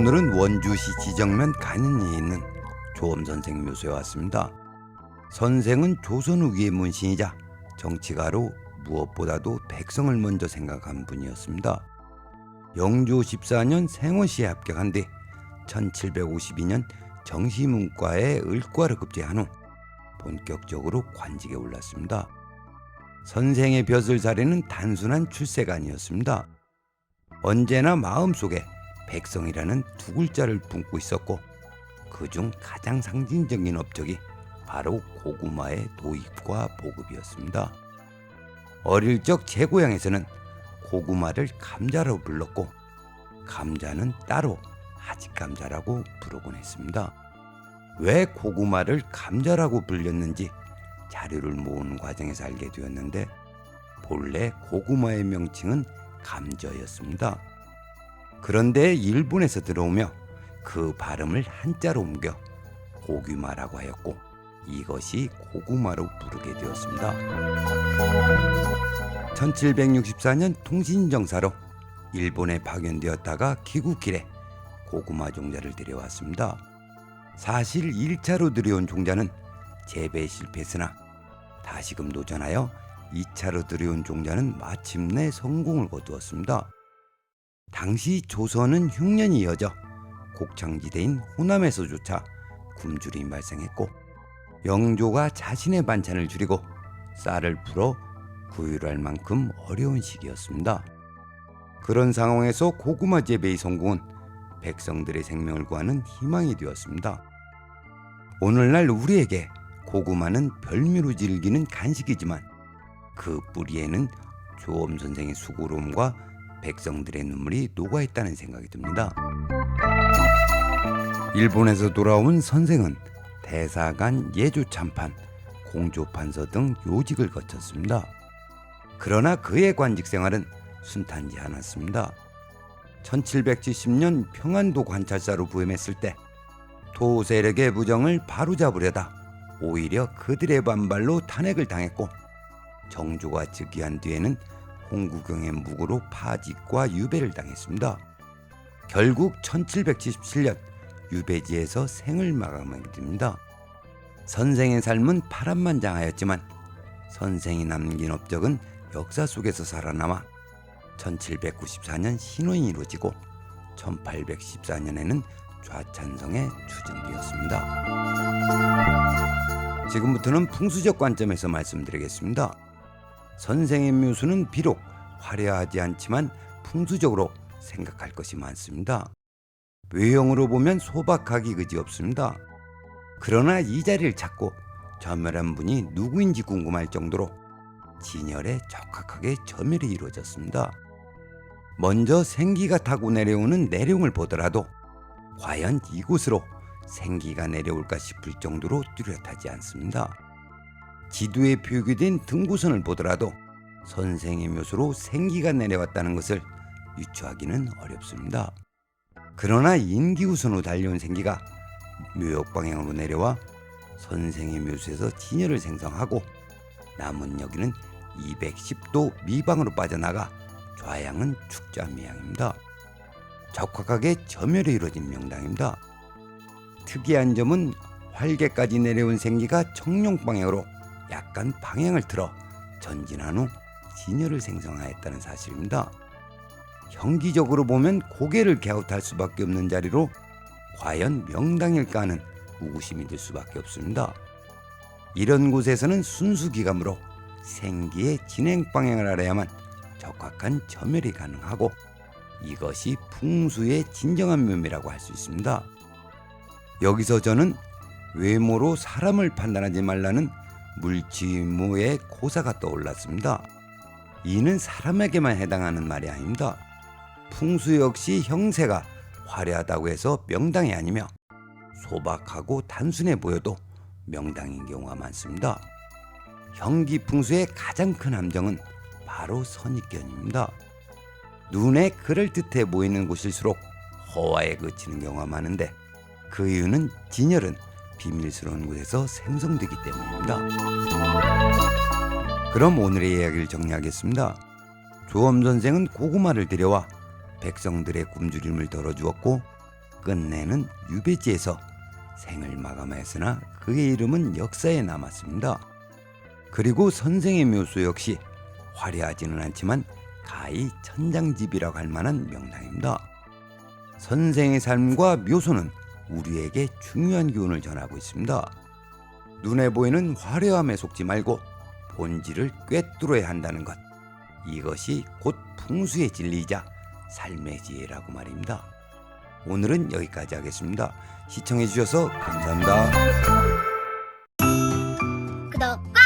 오늘은 원주시 지정면 간현리에 있는 조엄 선생 묘소에 왔습니다. 선생은 조선 후기의 문신이자 정치가로 무엇보다도 백성을 먼저 생각한 분이었습니다. 영조 14년 생원시에 합격한 뒤 1752년 정시문과에 을과를 급제한 후 본격적으로 관직에 올랐습니다. 선생의 벼슬살이는 단순한 출세가 아니었습니다. 언제나 마음속에 백성이라는 두 글자를 품고 있었고, 그중 가장 상징적인 업적이 바로 고구마의 도입과 보급이었습니다. 어릴 적 제 고향에서는 고구마를 감자로 불렀고, 감자는 따로 하직감자라고 부르곤 했습니다. 왜 고구마를 감자라고 불렸는지 자료를 모으는 과정에서 알게 되었는데, 본래 고구마의 명칭은 감저였습니다. 그런데 일본에서 들어오며 그 발음을 한자로 옮겨 고구마라고 하였고, 이것이 고구마로 부르게 되었습니다. 1764년 통신정사로 일본에 파견되었다가 귀국 길에 고구마 종자를 들여왔습니다. 사실 1차로 들여온 종자는 재배에 실패했으나 다시금 도전하여 2차로 들여온 종자는 마침내 성공을 거두었습니다. 당시 조선은 흉년이 이어져 곡창지대인 호남에서조차 굶주림이 발생했고, 영조가 자신의 반찬을 줄이고 쌀을 풀어 구휼할 만큼 어려운 시기였습니다. 그런 상황에서 고구마 재배의 성공은 백성들의 생명을 구하는 희망이 되었습니다. 오늘날 우리에게 고구마는 별미로 즐기는 간식이지만 그 뿌리에는 조엄 선생의 수고로움과 백성들의 눈물이 녹아있다는 생각이 듭니다. 일본에서 돌아온 선생은 대사관, 예조참판, 공조판서 등 요직을 거쳤습니다. 그러나 그의 관직 생활은 순탄치 않았습니다. 1770년 평안도 관찰사로 부임했을 때 토세력의 부정을 바로잡으려다 오히려 그들의 반발로 탄핵을 당했고, 정조가 즉위한 뒤에는 홍구경의 묵으로 파직과 유배를 당했습니다. 결국 1777년 유배지에서 생을 마감하게 됩니다. 선생의 삶은 파란만장하였지만 선생이 남긴 업적은 역사 속에서 살아남아 1794년 신원이 이루어지고 1814년에는 좌찬성에 추진되었습니다. 지금부터는 풍수적 관점에서 말씀드리겠습니다. 선생의 묘수는 비록 화려하지 않지만 풍수적으로 생각할 것이 많습니다. 외형으로 보면 소박하기 그지없습니다. 그러나 이 자리를 찾고 저멸한 분이 누구인지 궁금할 정도로 진열에 적확하게 점열이 이루어졌습니다. 먼저 생기가 타고 내려오는 내룡을 보더라도 과연 이곳으로 생기가 내려올까 싶을 정도로 뚜렷하지 않습니다. 지도에 표기된 등고선을 보더라도 선생의 묘수로 생기가 내려왔다는 것을 유추하기는 어렵습니다. 그러나 인기우선으로 달려온 생기가 묘역 방향으로 내려와 선생의 묘수에서 진열을 생성하고 남은 여기는 210도 미방으로 빠져나가 좌양은 축자미양입니다. 적확하게 점열이 이루어진 명당입니다. 특이한 점은 활개까지 내려온 생기가 청룡 방향으로 약간 방향을 틀어 전진한 후 진열을 생성하였다는 사실입니다. 형기적으로 보면 고개를 갸웃할 수밖에 없는 자리로 과연 명당일까 하는 의구심이 들 수밖에 없습니다. 이런 곳에서는 순수기감으로 생기의 진행 방향을 알아야만 적확한 점열이 가능하고, 이것이 풍수의 진정한 묘미라고 할 수 있습니다. 여기서 저는 외모로 사람을 판단하지 말라는 물지무의 고사가 떠올랐습니다. 이는 사람에게만 해당하는 말이 아닙니다. 풍수 역시 형세가 화려하다고 해서 명당이 아니며 소박하고 단순해 보여도 명당인 경우가 많습니다. 형기풍수의 가장 큰 함정은 바로 선입견입니다. 눈에 그럴듯해 보이는 곳일수록 허화에 그치는 경우가 많은데, 그 이유는 진열은 비밀스러운 곳에서 생성되기 때문입니다. 그럼 오늘의 이야기를 정리하겠습니다. 조엄 선생은 고구마를 들여와 백성들의 굶주림을 덜어주었고, 끝내는 유배지에서 생을 마감했으나 그의 이름은 역사에 남았습니다. 그리고 선생의 묘소 역시 화려하지는 않지만 가히 천장집이라고 할 만한 명당입니다. 선생의 삶과 묘소는 우리에게 중요한 교훈을 전하고 있습니다. 눈에 보이는 화려함에 속지 말고 본질을 꿰뚫어야 한다는 것. 이것이 곧 풍수의 진리이자 삶의 지혜라고 말입니다. 오늘은 여기까지 하겠습니다. 시청해 주셔서 감사합니다. 구독과